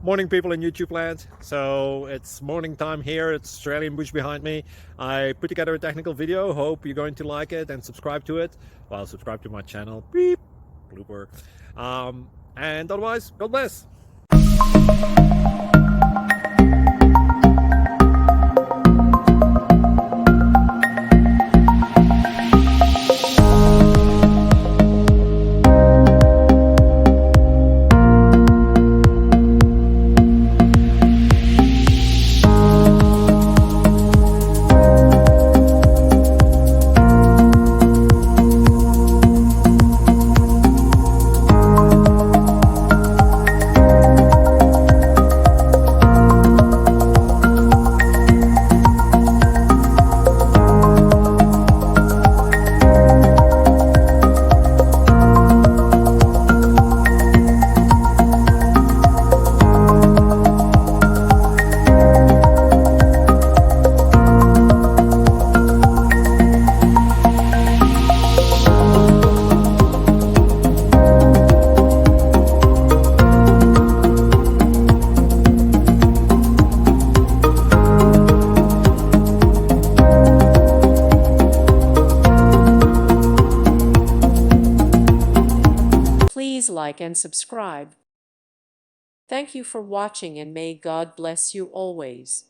Morning, people in YouTube land. So it's morning time here. It's Australian bush behind me. I put together a technical video. Hope you're going to like it and subscribe to it. Well, subscribe to my channel. Beep. Blooper. And otherwise, God bless. Please like and subscribe. Thank you for watching and may God bless you always.